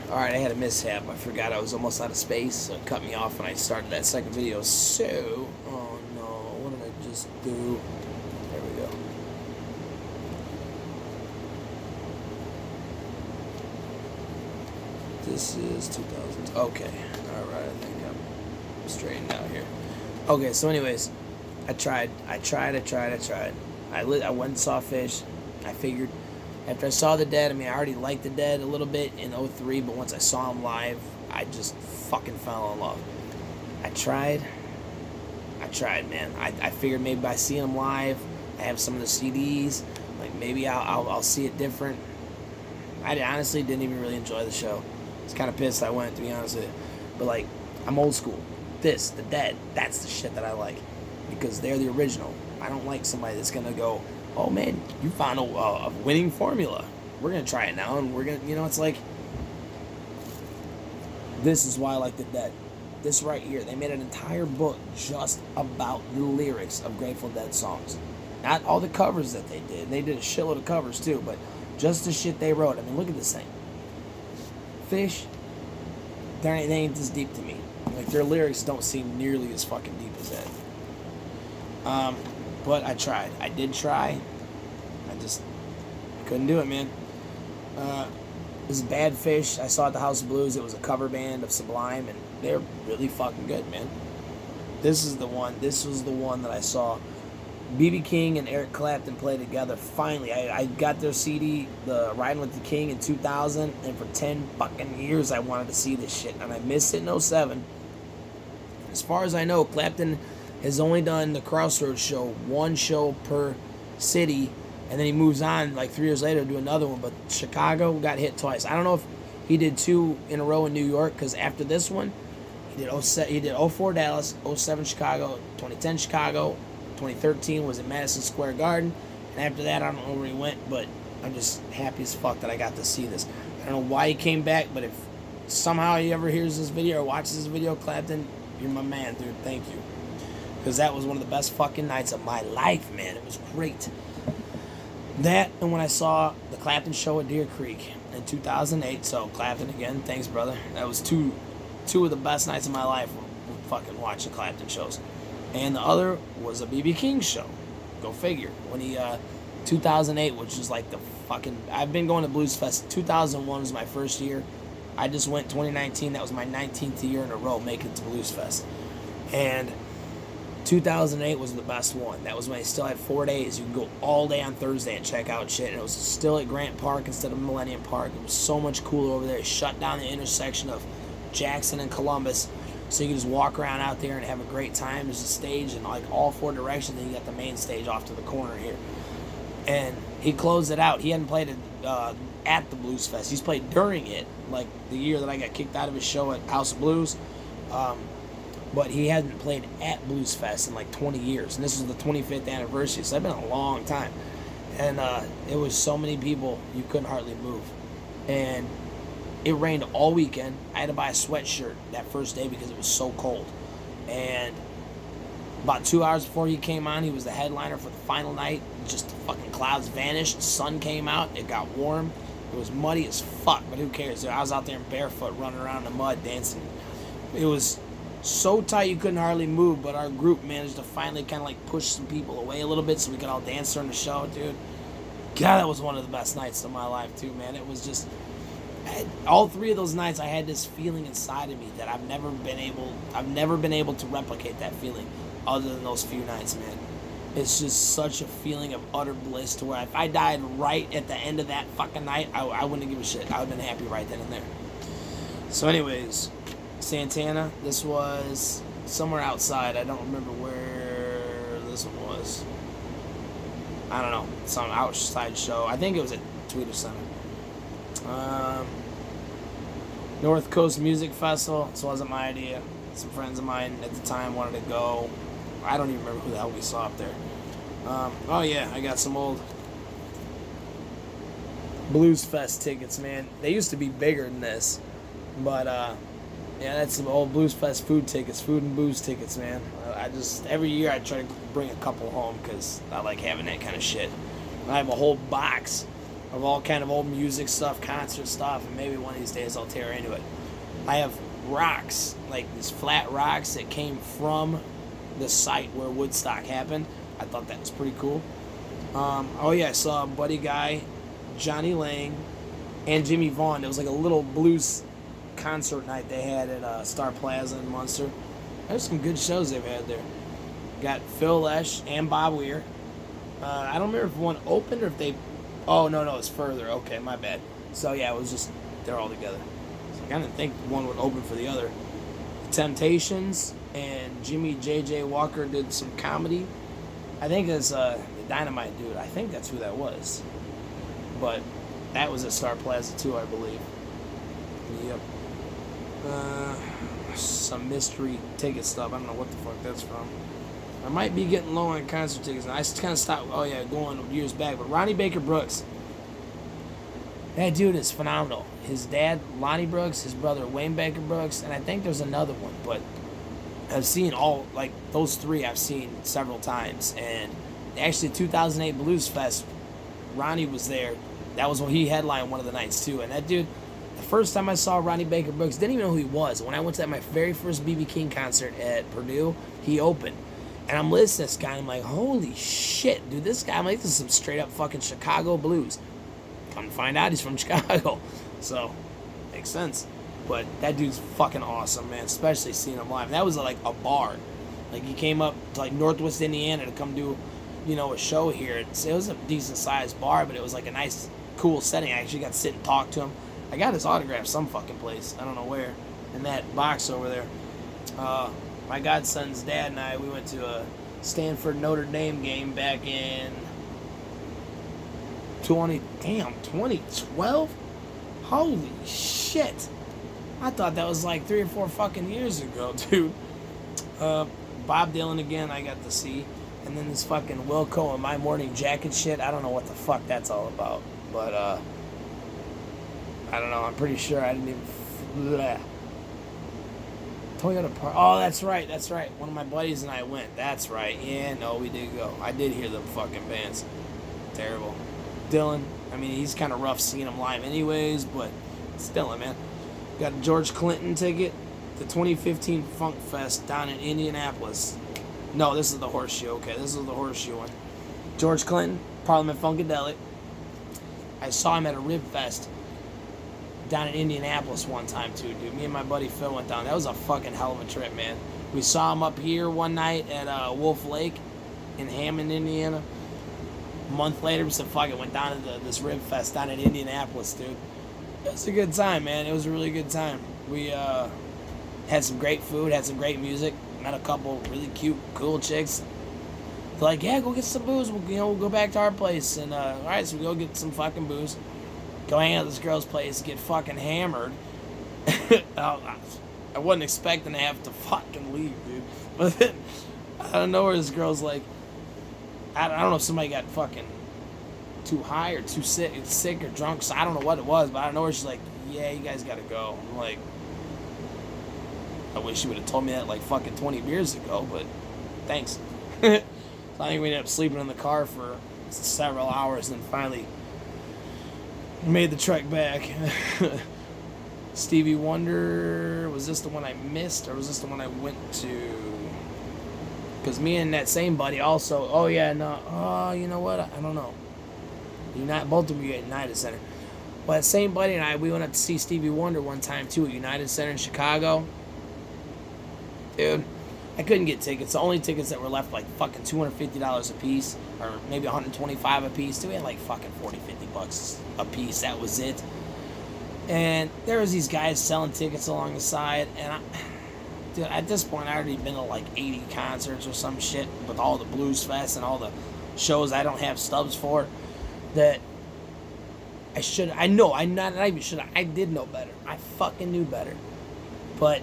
Alright, I had a mishap. I forgot I was almost out of space, so it cut me off when I started that second video. So, oh no, what did I just do? There we go. This is 2000. Okay, alright, I think I'm straightened out here. Okay, so anyways, I tried. I went and saw Fish. I figured after I saw the Dead, I mean, I already liked the Dead a little bit in 03, but once I saw him live, I just fucking fell in love. I tried, man. I figured maybe by seeing him live, I have some of the CDs, like maybe I'll see it different. I honestly didn't even really enjoy the show. I was kind of pissed I went, to be honest with you. But like, I'm old school. The Dead, that's the shit that I like, because they're the original. I don't like somebody that's gonna go, oh man, you found a winning formula. We're gonna try it now, and we're gonna, it's like, this is why I like the Dead. This right here, they made an entire book just about the lyrics of Grateful Dead songs. Not all the covers that they did. They did a shitload of covers too, but just the shit they wrote. I mean, look at this thing. Fish, they ain't this deep to me. Like, their lyrics don't seem nearly as fucking deep as that. But I tried. I did try. I just couldn't do it, man. This is Bad Fish. I saw it at the House of Blues. It was a cover band of Sublime, and they're really fucking good, man. This was the one that I saw B.B. King and Eric Clapton play together. Finally, I got their CD, the Riding with the King, in 2000, and for 10 fucking years I wanted to see this shit, and I missed it in 07. As far as I know, Clapton has only done the Crossroads show, one show per city, and then he moves on like 3 years later to do another one. But Chicago got hit twice. I don't know if he did 2 in a row in New York, because after this one, he did 04 Dallas, 07 Chicago, 2010 Chicago, 2013 was at Madison Square Garden, and after that, I don't know where he went, but I'm just happy as fuck that I got to see this. I don't know why he came back, but if somehow he ever hears this video or watches this video, Clapton, you're my man, dude. Thank you. Because that was one of the best fucking nights of my life, man. It was great. That, and when I saw the Clapton show at Deer Creek in 2008, so Clapton again, thanks, brother. That was two of the best nights of my life with fucking watching Clapton shows. And the other was a B.B. King show. Go figure. When he, 2008, which was like the fucking, I've been going to Blues Fest. 2001 was my first year. I just went 2019. That was my 19th year in a row making it to Blues Fest. And 2008 was the best one. That was when I still had 4 days. You could go all day on Thursday and check out shit. And it was still at Grant Park instead of Millennium Park. It was so much cooler over there. It shut down the intersection of Jackson and Columbus, so you can just walk around out there and have a great time. There's a stage in like all 4 directions. Then you got the main stage off to the corner here. And he closed it out. He hadn't played it at the Blues Fest. He's played during it, like the year that I got kicked out of his show at House of Blues. But he hadn't played at Blues Fest in like 20 years. And this was the 25th anniversary, so it's been a long time. And it was so many people, you couldn't hardly move. And it rained all weekend. I had to buy a sweatshirt that first day because it was so cold. And about 2 hours before he came on, he was the headliner for the final night. Just the fucking clouds vanished. The sun came out. It got warm. It was muddy as fuck, but who cares? I was out there in barefoot, running around in the mud, dancing. It was so tight you couldn't hardly move, but our group managed to finally kind of like push some people away a little bit so we could all dance during the show, dude. God, that was one of the best nights of my life, too, man. It was just, all 3 of those nights, I had this feeling inside of me that I've never been able to replicate that feeling other than those few nights, man. It's just such a feeling of utter bliss to where if I died right at the end of that fucking night, I wouldn't give a shit. I would have been happy right then and there. So anyways, Santana, this was somewhere outside. I don't remember where this one was. I don't know. Some outside show. I think it was at Tweeter Center. North Coast Music Festival. This wasn't my idea. Some friends of mine at the time wanted to go. I don't even remember who the hell we saw up there. Oh yeah, I got some old Blues Fest tickets, man. They used to be bigger than this, but yeah, that's some old Blues Fest food tickets, food and booze tickets, man. I just, every year I try to bring a couple home because I like having that kind of shit. I have a whole box of all kind of old music stuff, concert stuff, and maybe one of these days I'll tear into it. I have rocks, like these flat rocks that came from the site where Woodstock happened. I thought that was pretty cool. Oh yeah, I saw Buddy Guy, Johnny Lang, and Jimmy Vaughn. It was like a little blues concert night they had at Star Plaza in Munster. There's some good shows they've had there. Got Phil Lesh and Bob Weir. I don't remember if one opened or if they... Oh, no, it's further. Okay, my bad. So, yeah, it was just... They're all together. So I didn't think one would open for the other. The Temptations and Jimmy J.J. Walker did some comedy. I think it's the Dynamite Dude. I think that's who that was. But that was at Star Plaza, too, I believe. Yep. Some mystery ticket stuff. I don't know what the fuck that's from. I might be getting low on concert tickets. And I kind of stopped, going years back. But Ronnie Baker Brooks, that dude is phenomenal. His dad, Lonnie Brooks, his brother, Wayne Baker Brooks, and I think there's another one. But I've seen those three I've seen several times. And actually, 2008 Blues Fest, Ronnie was there. That was when he headlined one of the nights, too. And that dude... The first time I saw Ronnie Baker Brooks, didn't even know who he was. When I went to my very first B.B. King concert at Purdue, he opened. And I'm listening to this guy, and I'm like, holy shit, dude, this guy, I'm like, this is some straight up fucking Chicago blues. Come to find out he's from Chicago. So, makes sense. But that dude's fucking awesome, man, especially seeing him live. And that was like a bar. Like, he came up to like Northwest Indiana to come do, a show here. It was a decent sized bar, but it was like a nice, cool setting. I actually got to sit and talk to him. I got his autograph some fucking place. I don't know where. In that box over there. My godson's dad and I, we went to a Stanford Notre Dame game back in 2012? Holy shit. I thought that was like 3 or 4 fucking years ago, dude. Bob Dylan again, I got to see. And then this fucking Wilco and My Morning Jacket shit. I don't know what the fuck that's all about. But, I don't know. I'm pretty sure I didn't even... Bleh. Toyota Park. Oh, that's right. One of my buddies and I went. That's right. Yeah, no, we did go. I did hear them fucking bands. Terrible. Dylan. I mean, he's kind of rough seeing him live anyways, but still, man. Got a George Clinton ticket. The 2015 Funk Fest down in Indianapolis. No, this is the Horseshoe. Okay, this is the Horseshoe one. George Clinton, Parliament Funkadelic. I saw him at a Rib Fest down in Indianapolis one time too, dude. Me and my buddy Phil went down. That was a fucking hell of a trip, man. We saw him up here one night at Wolf Lake in Hammond, Indiana. A month later, we said, fuck it, went down to this Rib Fest down in Indianapolis, dude. It was a good time, man. It was a really good time. We had some great food, had some great music, met a couple really cute, cool chicks. They're like, yeah, go get some booze. We'll go back to our place. And, all right, so we go get some fucking booze. Go hang out at this girl's place, get fucking hammered. I wasn't expecting to have to fucking leave, dude. But then, I don't know where this girl's like, I don't know if somebody got fucking too high or too sick or drunk. So I don't know what it was, but I don't know where she's like, yeah, you guys gotta go. I'm like, I wish she would have told me that like fucking 20 beers ago, but thanks. So I think we ended up sleeping in the car for several hours and finally made the trek back. Stevie Wonder, was this the one I missed or was this the one I went to? Because me and that same buddy also, you know what? I don't know. Both of you at United Center. Well, that same buddy and I, we went up to see Stevie Wonder one time too at United Center in Chicago. Dude, I couldn't get tickets. The only tickets that were left like fucking $250 a piece, or maybe $125 a piece. Dude, we had like fucking $40-50 a piece. That was it. And there was these guys selling tickets along the side, and dude, at this point, I already been to like 80 concerts or some shit with all the Blues Fest and all the shows I don't have stubs for. That I should. I know. I not even should. I did know better. I fucking knew better. But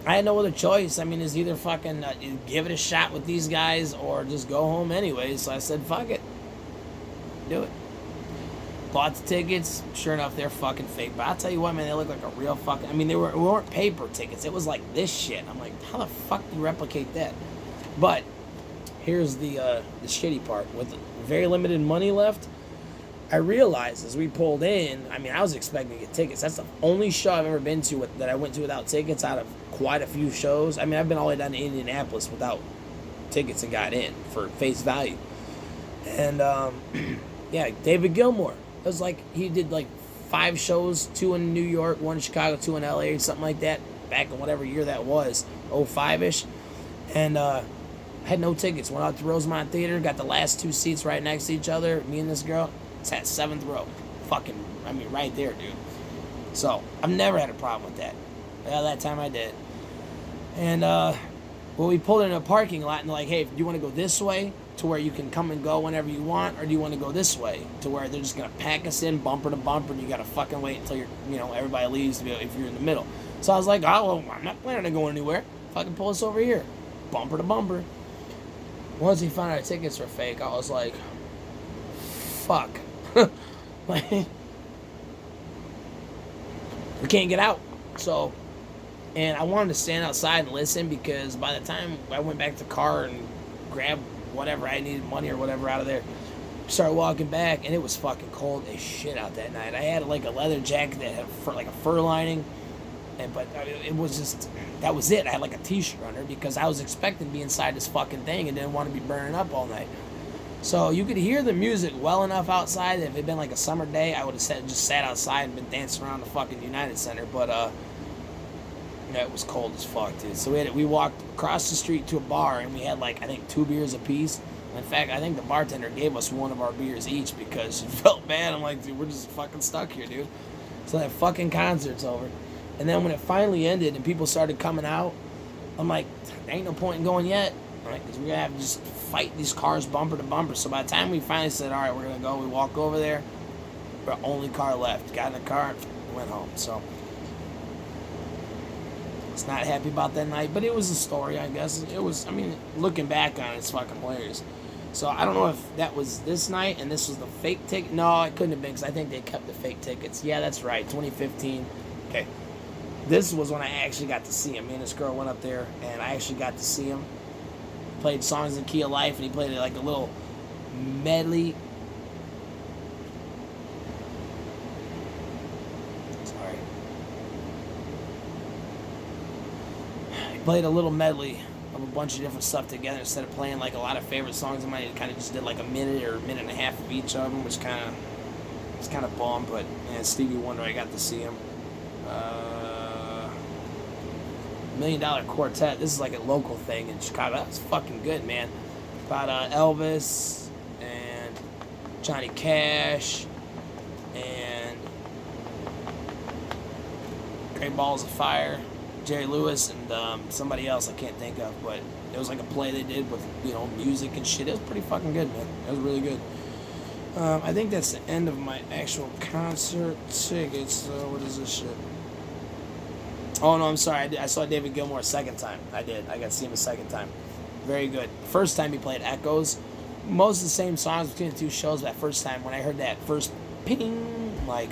I had no other choice. I mean, it's either fucking give it a shot with these guys or just go home anyway. So I said, fuck it. Do it. Bought the tickets. Sure enough, they're fucking fake. But I'll tell you what, man, they look like a real fucking... I mean, they weren't paper tickets. It was like this shit. I'm like, how the fuck do you replicate that? But here's the shitty part. With very limited money left, I realized as we pulled in, I mean, I was expecting to get tickets. That's the only show I've ever been to that I went to without tickets out of quite a few shows. I mean, I've been all the way down to Indianapolis without tickets and got in for face value. And, yeah, David Gilmour. It was like, he did like 5 shows, 2 in New York, 1 in Chicago, 2 in LA, something like that, back in whatever year that was, 05-ish. And, had no tickets. Went out to Rosemont Theater, got the last 2 seats right next to each other, me and this girl. It's at 7th row. Fucking, I mean, right there, dude. So, I've never had a problem with that. Yeah, that time I did. And, well, we pulled in a parking lot and like, hey, do you want to go this way to where you can come and go whenever you want, or do you want to go this way to where they're just going to pack us in bumper to bumper and you got to fucking wait until everybody leaves if you're in the middle. So I was like, oh, well, I'm not planning on going anywhere. Fucking pull us over here. Bumper to bumper. Once we found our tickets were fake, I was like, fuck. Like, we can't get out. So, and I wanted to stand outside and listen because by the time I went back to the car and grabbed whatever I needed, money or whatever out of there, started walking back, and it was fucking cold as shit out that night. I had like a leather jacket that had like a fur lining, but it was just, that was it. I had like a t-shirt under because I was expecting to be inside this fucking thing and didn't want to be burning up all night. So you could hear the music well enough outside that if it had been like a summer day, I would have just sat outside and been dancing around the fucking United Center. But it was cold as fuck, dude. So we walked across the street to a bar and we had like, I think 2 beers apiece. In fact, I think the bartender gave us one of our beers each because she felt bad. I'm like, dude, we're just fucking stuck here, dude. So that fucking concert's over. And then when it finally ended and people started coming out, I'm like, there ain't no point in going yet, right? Because we're going to have to just fight these cars bumper to bumper. So by the time we finally said, all right, we're going to go, we walk over there, our only car left. Got in the car, went home. So it's not happy about that night, but it was a story, I guess. It was, I mean, looking back on it, it's fucking hilarious. So I don't know if that was this night and this was the fake ticket. No, it couldn't have been because I think they kept the fake tickets. Yeah, that's right, 2015. Okay. This was when I actually got to see him. Me and this girl went up there, and I actually got to see him. Played Songs in Key of Life, and he played like a little medley. Sorry. He played a little medley of a bunch of different stuff together instead of playing like a lot of favorite songs of mine. He kind of just did like a minute or a minute and a half of each of them, which it's kind of bum. But man, Stevie Wonder, I got to see him. $1 Million Quartet. This is like a local thing in Chicago. That's fucking good, man. About Elvis and Johnny Cash and Great Balls of Fire, Jerry Lewis, and somebody else I can't think of. But it was like a play they did with music and shit. It was pretty fucking good, man. It was really good. I think that's the end of my actual concert tickets. So what is this shit? Oh, no, I'm sorry. I saw David Gilmour a second time. I did. I got to see him a second time. Very good. First time he played Echoes. Most of the same songs between the 2 shows. That first time, when I heard that first ping, like,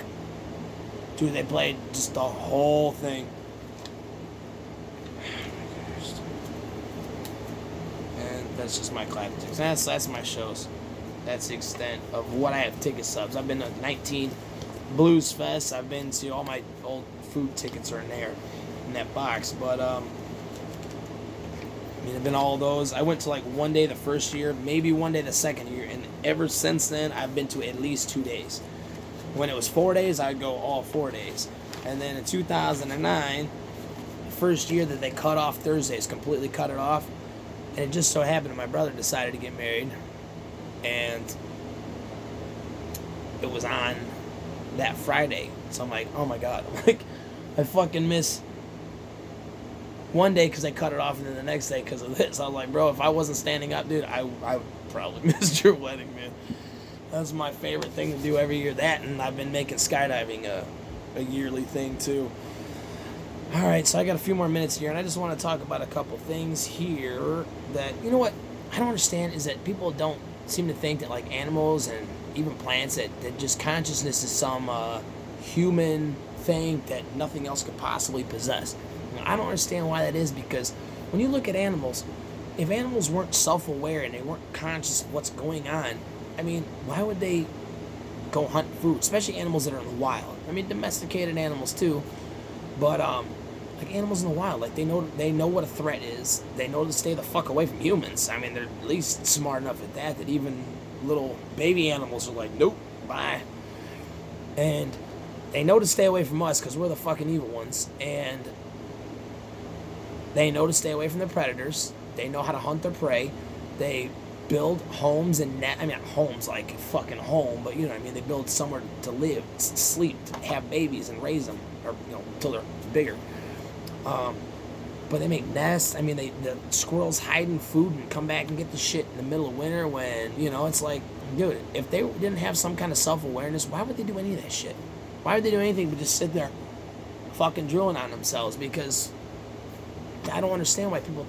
dude, they played just the whole thing. And that's just my clap tickets. That's my shows. That's the extent of what I have ticket subs. I've been to 19 Blues Fest. I've been to all my old food tickets are in there, in that box. But I mean, I've been all those. I went to like one day the first year, maybe one day the second year, and ever since then I've been to at least 2 days. When it was 4 days, I'd go all 4 days. And then in 2009, the first year that they cut off Thursdays, completely cut it off, and it just so happened that my brother decided to get married, and it was on that Friday. So I'm like, oh my god, I fucking miss one day because I cut it off, and then the next day because of this. I was like, bro, if I wasn't standing up, dude, I probably missed your wedding, man. That's my favorite thing to do every year. That, and I've been making skydiving a yearly thing too. Alright, so I got a few more minutes here, and I just want to talk about a couple things here that, you know what, I don't understand is that people don't seem to think that like animals and even plants, that just consciousness is some human thing that nothing else could possibly possess. I don't understand why that is, because when you look at animals, if animals weren't self-aware and they weren't conscious of what's going on, I mean, why would they go hunt food, especially animals that are in the wild. I mean, domesticated animals too, but like animals in the wild, like they know what a threat is. They know to stay the fuck away from humans. I mean, they're at least smart enough at that even little baby animals are like, nope, bye. And they know to stay away from us because we're the fucking evil ones. And they know to stay away from the predators. They know how to hunt their prey. They build homes and homes like fucking home, but you know what I mean. They build somewhere to live, sleep, to have babies and raise them, or until they're bigger. But they make nests. I mean, the squirrels hide in food and come back and get the shit in the middle of winter when it's like, dude, if they didn't have some kind of self-awareness, why would they do any of that shit? Why would they do anything but just sit there fucking drooling on themselves? Because I don't understand why people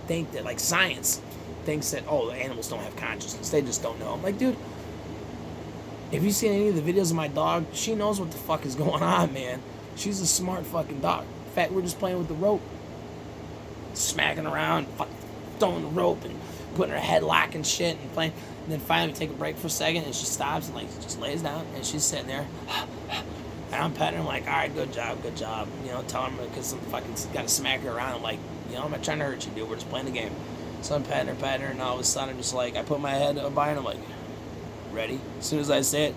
think that, like, science thinks that, oh, the animals don't have consciousness. They just don't know. I'm like, dude, if you've seen any of the videos of my dog, she knows what the fuck is going on, man. She's a smart fucking dog. In fact, we're just playing with the rope, smacking around, throwing the rope and putting her headlock and shit and playing. And then finally we take a break for a second and she stops and like just lays down and she's sitting there. And I'm petting her, I'm like, all right, good job. Telling her because I'm fucking got to smack her around. I'm like, I'm not trying to hurt you, dude. We're just playing the game. So I'm patting her, and all of a sudden I'm just like, I put my head by her and I'm like, ready? As soon as I say it,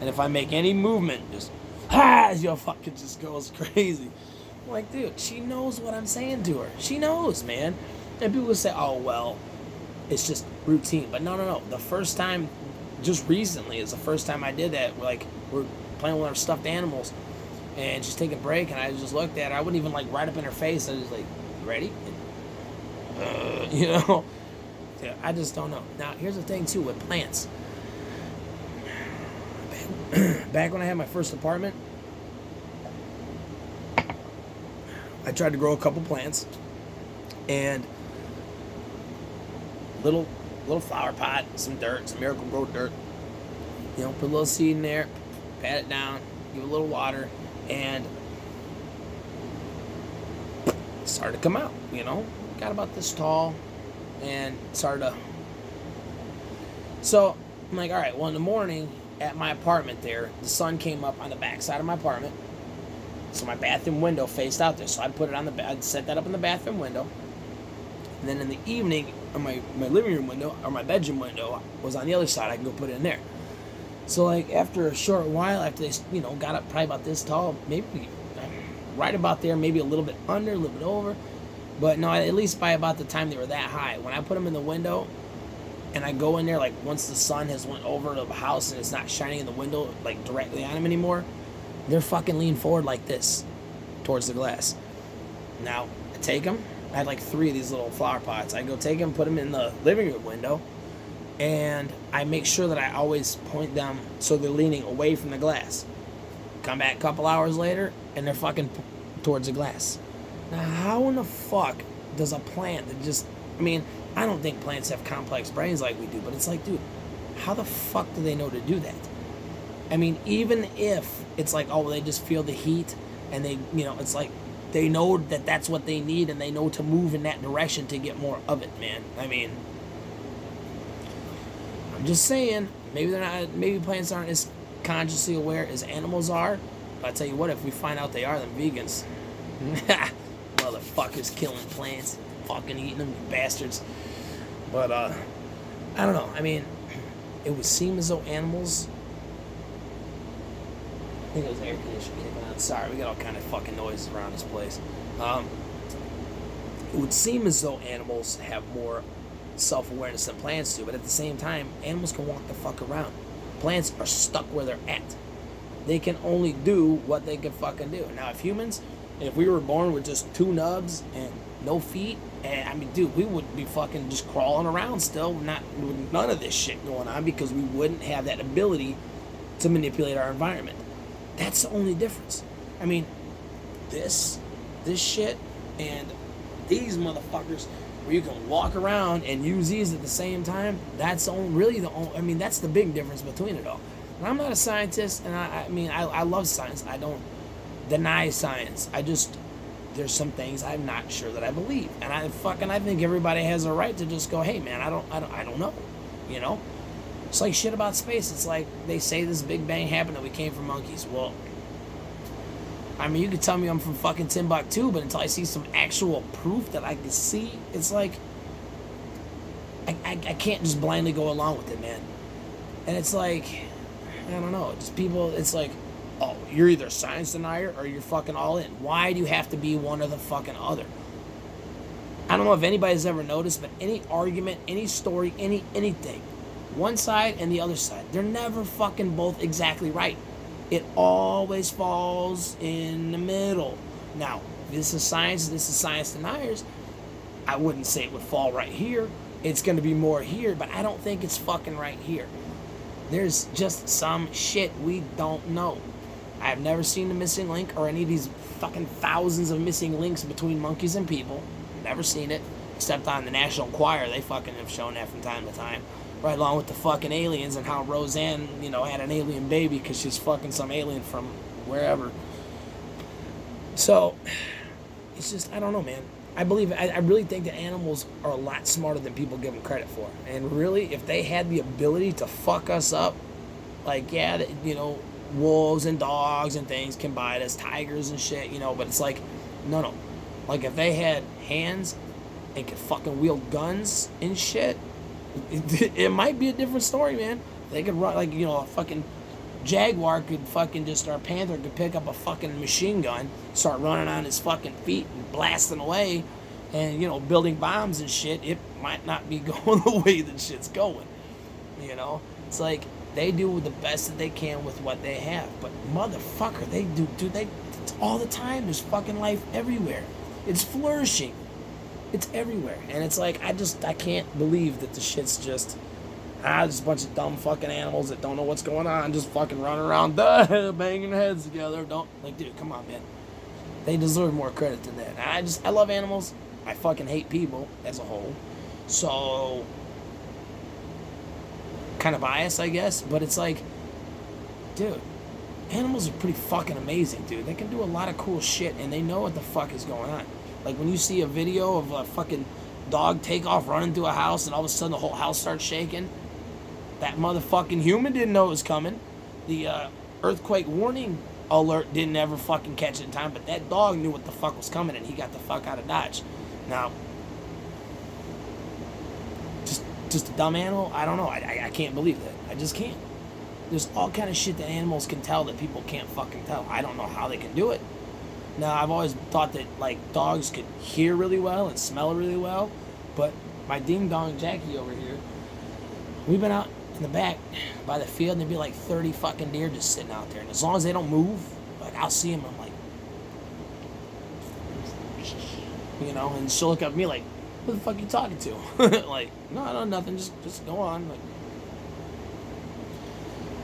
and if I make any movement, just, fucking just goes crazy. I'm like, dude, she knows what I'm saying to her. She knows, man. And people will say, oh, well, it's just routine. But no. The first time, just recently, is the first time I did that. Like, we're playing with our stuffed animals, and she's taking a break, and I just looked at her. I wouldn't even, like, right up in her face. I was like, ready? Yeah, I just don't know. Now, here's the thing, too, with plants. Back when I had my first apartment, I tried to grow a couple plants, and little flower pot, some dirt, some Miracle-Gro dirt. Put a little seed in there, pat it down, give it a little water, and it started to come out, Got about this tall, and started to... So, I'm like, all right, well, in the morning, at my apartment there, the sun came up on the back side of my apartment, so my bathroom window faced out there, so I'd set that up in the bathroom window, and then in the evening, my living room window, or my bedroom window, was on the other side. I can go put it in there. So, like, after a short while, after they, got up probably about this tall, maybe right about there, maybe a little bit under, a little bit over, but no, at least by about the time they were that high. When I put them in the window, and I go in there, like, once the sun has went over the house and it's not shining in the window, like, directly on them anymore, they're fucking lean forward like this, towards the glass. Now, I take them. I had like 3 of these little flower pots. I go take them, put them in the living room window, and I make sure that I always point them so they're leaning away from the glass. Come back a couple hours later, and they're fucking towards the glass. Now, how in the fuck does a plant that just... I don't think plants have complex brains like we do, but it's like, dude, how the fuck do they know to do that? Even if it's like, oh, they just feel the heat, and they, it's like, they know that that's what they need, and they know to move in that direction to get more of it, man. I'm just saying, maybe plants aren't as consciously aware as animals are, but I tell you what, if we find out they are, them vegans, motherfuckers killing plants, fucking eating them, you bastards. But, I don't know, it would seem as though animals... I think it was air conditioning kicking on. Sorry, we got all kind of fucking noises around this place. It would seem as though animals have more self-awareness than plants do, but at the same time, animals can walk the fuck around. Plants are stuck where they're at. They can only do what they can fucking do. Now, if we were born with just 2 nubs and no feet, and dude, we would be fucking just crawling around still, with none of this shit going on, because we wouldn't have that ability to manipulate our environment. That's the only difference. This shit and these motherfuckers where you can walk around and use these at the same time, that's that's the big difference between it all. And I'm not a scientist, and I love science. I don't deny science. There's some things I'm not sure that I believe. And I think everybody has a right to just go, hey man, I don't know, It's like shit about space. It's like they say this Big Bang happened and we came from monkeys. Well, I mean, you could tell me I'm from fucking Timbuktu, but until I see some actual proof that I can see, it's like I can't just blindly go along with it, man. And it's like, I don't know, just people, it's like, oh, you're either a science denier or you're fucking all in. Why do you have to be one or the fucking other? I don't know if anybody's ever noticed, but any argument, any story, anything, one side and the other side, they're never fucking both exactly right. It always falls in the middle. Now, this is science deniers. I wouldn't say it would fall right here. It's going to be more here, but I don't think it's fucking right here. There's just some shit we don't know. I've never seen the missing link or any of these fucking thousands of missing links between monkeys and people. Never seen it, except on the National Enquirer. They fucking have shown that from time to time. Right along with the fucking aliens and how Roseanne, had an alien baby because she's fucking some alien from wherever. So, it's just, I don't know, man. I really think that animals are a lot smarter than people give them credit for. And really, if they had the ability to fuck us up, like, yeah, wolves and dogs and things can bite us, tigers and shit, but it's like, no. Like, if they had hands and could fucking wield guns and shit, it might be a different story, man. They could run, like, a fucking jaguar could fucking just, or a panther could pick up a fucking machine gun, start running on his fucking feet and blasting away, and, building bombs and shit. It might not be going the way that shit's going, It's like, they do the best that they can with what they have. But, motherfucker, it's all the time. There's fucking life everywhere. It's flourishing. It's everywhere. And it's like, I can't believe that the shit's just a bunch of dumb fucking animals that don't know what's going on, just fucking running around, banging heads together. Dude, come on, man. They deserve more credit than that. I love animals. I fucking hate people as a whole. So, kind of biased, I guess. But it's like, dude, animals are pretty fucking amazing, dude. They can do a lot of cool shit, and they know what the fuck is going on. Like, when you see a video of a fucking dog take off running through a house, and all of a sudden the whole house starts shaking, that motherfucking human didn't know it was coming. The earthquake warning alert didn't ever fucking catch it in time, but that dog knew what the fuck was coming, and he got the fuck out of Dodge. Now, just a dumb animal? I don't know. I can't believe that. I just can't. There's all kind of shit that animals can tell that people can't fucking tell. I don't know how they can do it. Now, I've always thought that, like, dogs could hear really well and smell really well, but my ding-dong Jackie over here, we've been out in the back by the field, and there'd be like 30 fucking deer just sitting out there, and as long as they don't move, like, I'll see them, I'm like, and she'll look up at me like, who the fuck are you talking to? Like, no, nothing, just go on. Like,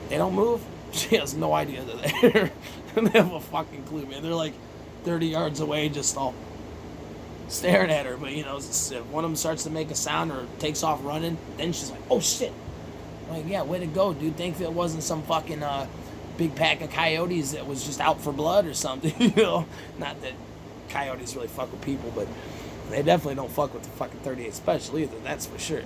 they don't move. She has no idea they're there. They have a fucking clue, man. They're like 30 yards away, just all staring at her. But, if one of them starts to make a sound or takes off running, then she's like, oh, shit. I'm like, yeah, way to go, dude. Thankfully it wasn't some fucking big pack of coyotes that was just out for blood or something, Not that coyotes really fuck with people, but they definitely don't fuck with the fucking 38 Special either, that's for sure.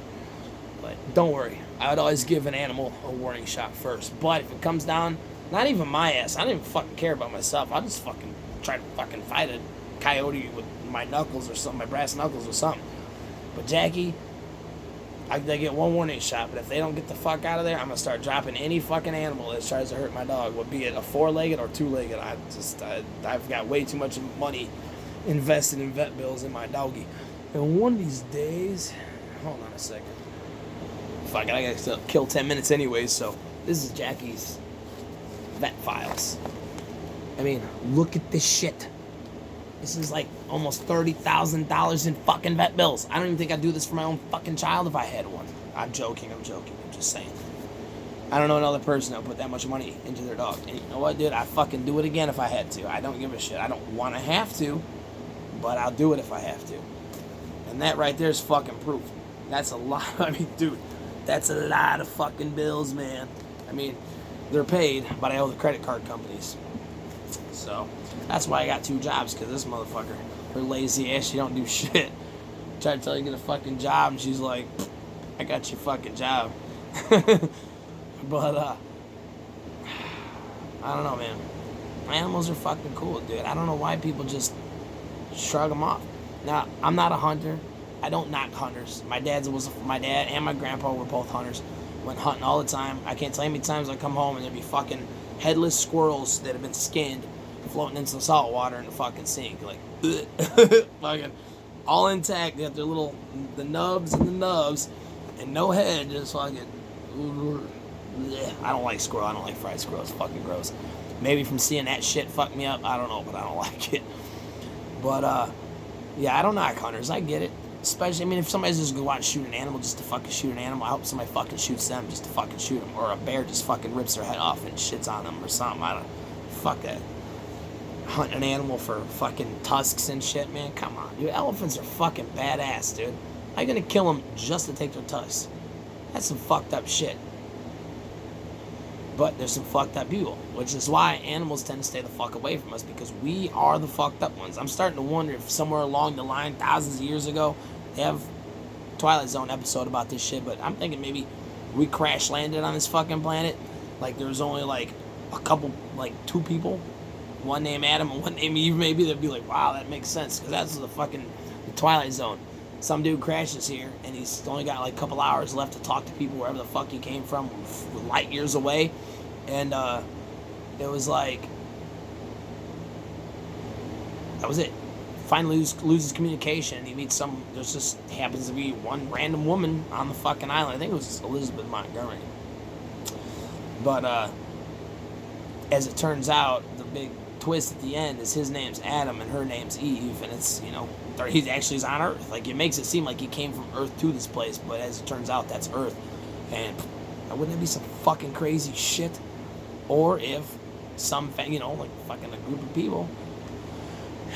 But don't worry, I would always give an animal a warning shot first. But if it comes down, not even my ass, I don't even fucking care about myself. I'll just fucking try to fucking fight a coyote with my knuckles or something, my brass knuckles or something. But Jackie, they get one warning shot, but if they don't get the fuck out of there, I'm going to start dropping any fucking animal that tries to hurt my dog, be it a four-legged or two-legged. I've got way too much money invested in vet bills in my doggy. And one of these days, hold on a second. Fuck it, I gotta kill 10 minutes anyways, so this is Jackie's vet files. I mean, look at this shit. This is like almost $30,000 in fucking vet bills. I don't even think I'd do this for my own fucking child if I had one. I'm joking, I'm just saying. I don't know another person that would put that much money into their dog. And you know what, dude? I'd fucking do it again if I had to. I don't give a shit. I don't want to have to, but I'll do it if I have to. And that right there is fucking proof. That's a lot. I mean, dude, that's a lot of fucking bills, man. I mean, they're paid, but I owe the credit card companies. So, that's why I got 2 jobs, because this motherfucker, her lazy ass, she don't do shit. Try to tell her to get a fucking job, and she's like, I got your fucking job. But, I don't know, man. Animals are fucking cool, dude. I don't know why people just shrug them off. Now, I'm not a hunter. I don't knock hunters. My dad and my grandpa were both hunters. Went hunting all the time. I can't tell you how many times I come home and there'd be fucking headless squirrels that have been skinned floating in some salt water in the fucking sink. Like, fucking all intact. They got their little, the nubs and the nubs, and no head, just fucking, I don't like squirrel. I don't like fried squirrel. It's fucking gross. Maybe from seeing that shit fuck me up. I don't know, but I don't like it. But, yeah, I don't knock hunters. I get it. Especially, I mean, if somebody's just going to go out and shoot an animal just to fucking shoot an animal, I hope somebody fucking shoots them just to fucking shoot them. Or a bear just fucking rips their head off and shits on them or something. I don't, fuck that. Hunting an animal for fucking tusks and shit, man. Come on, dude. Elephants are fucking badass, dude. How you gonna kill them just to take their tusks? That's some fucked up shit. But there's some fucked up people, which is why animals tend to stay the fuck away from us, because we are the fucked up ones. I'm starting to wonder if somewhere along the line, thousands of years ago, they have a Twilight Zone episode about this shit, but I'm thinking maybe we crash landed on this fucking planet. Like, there was only like a couple, like 2 people, one named Adam and one named Eve. Maybe they'd be like, wow, that makes sense, because that's the fucking the Twilight Zone. Some dude crashes here, and he's only got like a couple hours left to talk to people wherever the fuck he came from, light years away. And it was like, that was it. Finally loses communication, and he meets there's just happens to be one random woman on the fucking island. I think it was Elizabeth Montgomery. But as it turns out, the big twist at the end is his name's Adam and her name's Eve, and it's, he actually is on Earth. Like, it makes it seem like he came from Earth to this place, but as it turns out, that's Earth. And wouldn't that be some fucking crazy shit? Or if some, like fucking a group of people,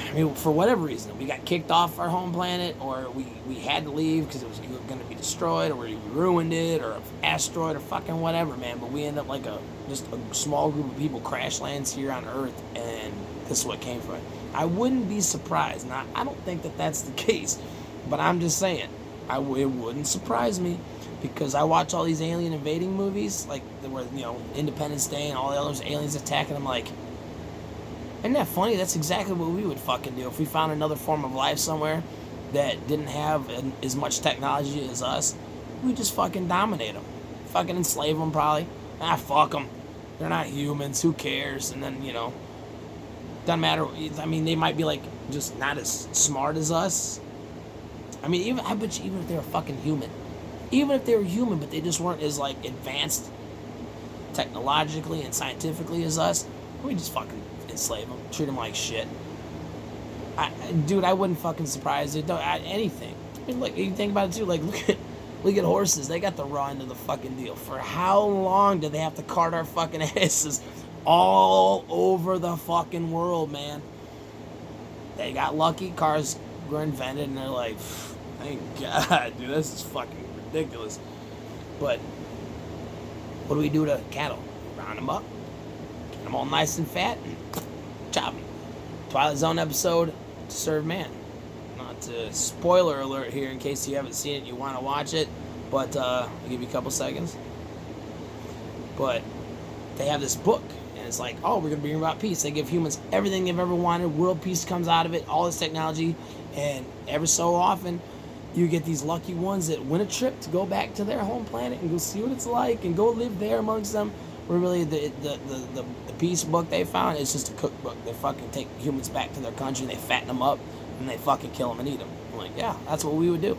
I mean, for whatever reason, we got kicked off our home planet, or we had to leave because it was going to be destroyed, or we ruined it, or an asteroid, or fucking whatever, man. But we end up like just a small group of people crash lands here on Earth, and this is what came from it. I wouldn't be surprised. Now, I don't think that that's the case, but I'm just saying, it wouldn't surprise me, because I watch all these alien invading movies, like where, Independence Day and all the others, aliens attacking them. Like, isn't that funny? That's exactly what we would fucking do if we found another form of life somewhere that didn't have as much technology as us. We'd just fucking dominate them, fucking enslave them probably. Fuck them. They're not humans. Who cares? And then, doesn't matter. I mean, they might be like just not as smart as us. I mean, I bet you even if they were fucking human, but they just weren't as like advanced technologically and scientifically as us, we just fucking enslave them, treat them like shit. Dude, I wouldn't fucking surprise it. Anything. I mean, like, you think about it too. Like, look at horses. They got the raw end of the fucking deal. For how long did they have to cart our fucking asses all over the fucking world, man? They got lucky. Cars were invented, and they're like, thank God, dude. This is fucking ridiculous. But what do we do to cattle? Round them up, get them all nice and fat, and chop them. Twilight Zone episode to serve man. Not to spoiler alert here in case you haven't seen it and you want to watch it, but I'll give you a couple seconds. But they have this book, and it's like, oh, we're gonna bring about peace. They give humans everything they've ever wanted. World peace comes out of it. All this technology, and every so often, you get these lucky ones that win a trip to go back to their home planet and go see what it's like and go live there amongst them. Where really the peace book they found is just a cookbook. They fucking take humans back to their country, and they fatten them up, and they fucking kill them and eat them. I'm like, yeah, that's what we would do.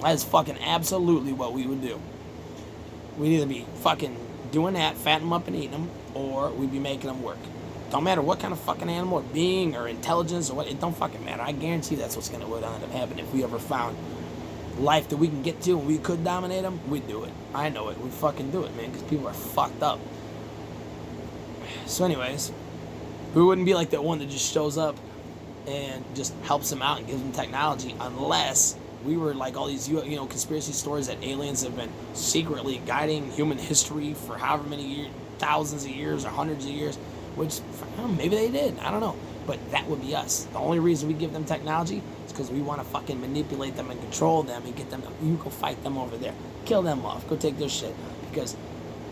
That is fucking absolutely what we would do. We'd either be fucking doing that, fatten them up and eating them, or we'd be making them work. Don't matter what kind of fucking animal or being or intelligence or what, it don't fucking matter. I guarantee that's what's gonna end up happening if we ever found life that we can get to and we could dominate them. We'd do it. I know it. We'd fucking do it, man, because people are fucked up. So anyways, we wouldn't be like that one that just shows up and just helps them out and gives them technology, unless we were like all these, conspiracy stories that aliens have been secretly guiding human history for however many years, thousands of years or hundreds of years, which maybe they did. I don't know. But that would be us. The only reason we give them technology is because we want to fucking manipulate them and control them and get them. You go fight them over there. Kill them off. Go take their shit. Because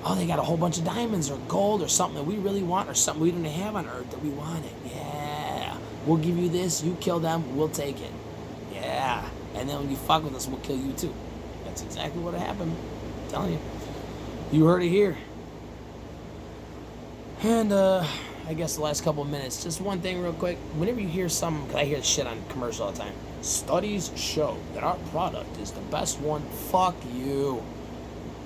oh, they got a whole bunch of diamonds or gold or something that we really want or something we don't have on Earth that we want it. Yeah. We'll give you this. You kill them. We'll take it. Yeah. And then when you fuck with us, we'll kill you too. That's exactly what happened. I'm telling you. You heard it here. And I guess the last couple of minutes, just one thing real quick. Whenever you hear some, because I hear this shit on commercial all the time. Studies show that our product is the best one. Fuck you.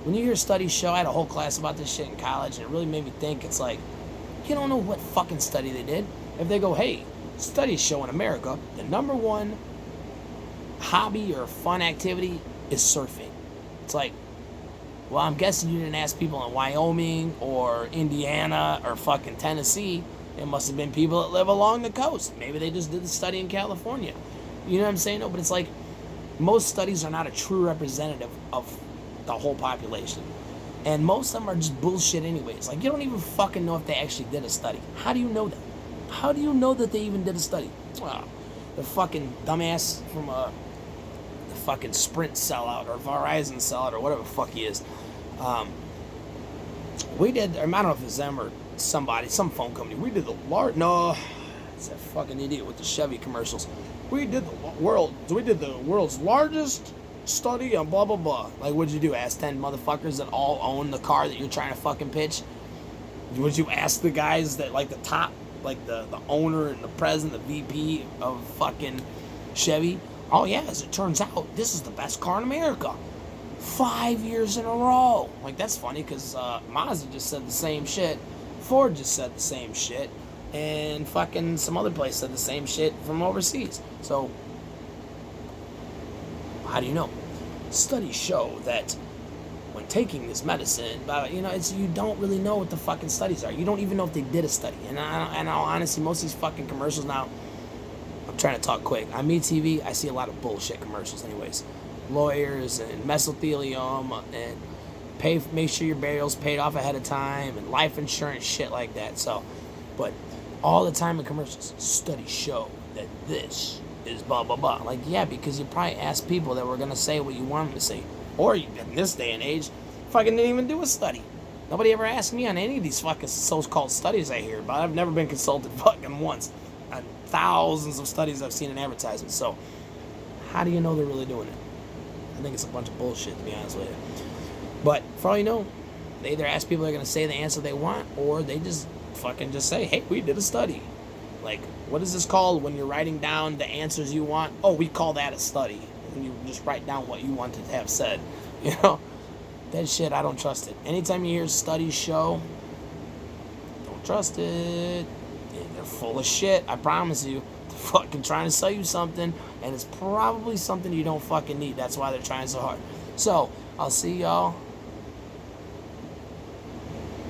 When you hear studies show, I had a whole class about this shit in college, and it really made me think. It's like, you don't know what fucking study they did. If they go, hey, studies show in America, the number one hobby or fun activity is surfing. It's like, well, I'm guessing you didn't ask people in Wyoming or Indiana or fucking Tennessee. It must have been people that live along the coast. Maybe they just did the study in California. You know what I'm saying? No, but it's like, most studies are not a true representative of the whole population. And most of them are just bullshit anyways. Like, you don't even fucking know if they actually did a study. How do you know that? How do you know that they even did a study? Well, the fucking dumbass from the fucking Sprint sellout or Verizon sellout or whatever the fuck he is. We did, I don't know if it's them or somebody, some phone company. We did the no, it's that fucking idiot with the Chevy commercials. We did the world's largest study on blah blah blah. Like, what'd you do? Ask 10 motherfuckers that all own the car that you're trying to fucking pitch? Would you ask the guys that, like, the top, like the owner and the president, the VP of fucking Chevy? Oh yeah, as it turns out, this is the best car in America. 5 years in a row. Like, that's funny because Mazda just said the same shit. Ford just said the same shit. And fucking some other place said the same shit from overseas. So, how do you know? Studies show that when taking this medicine, you don't really know what the fucking studies are. You don't even know if they did a study. And honestly, most of these fucking commercials now, I'm trying to talk quick. On MeTV, I see a lot of bullshit commercials anyways. Lawyers and mesothelium and make sure your burial's paid off ahead of time and life insurance, shit like that. So, but all the time in commercials, studies show that this is blah blah blah. Like, yeah, because you probably asked people that were gonna say what you want them to say, or in this day and age, fucking didn't even do a study. Nobody ever asked me on any of these fucking so-called studies I hear about. I've never been consulted fucking once on thousands of studies I've seen in advertisements. So, how do you know they're really doing it? I think it's a bunch of bullshit, to be honest with you. But for all you know, they either ask people that are going to say the answer they want, or they just fucking just say, hey, we did a study. Like, what is this called when you're writing down the answers you want? Oh, we call that a study. And you just write down what you wanted to have said. You know? That shit, I don't trust it. Anytime you hear studies show, don't trust it. They're full of shit, I promise you. They're fucking trying to sell you something, and it's probably something you don't fucking need. That's why they're trying so hard. So, I'll see y'all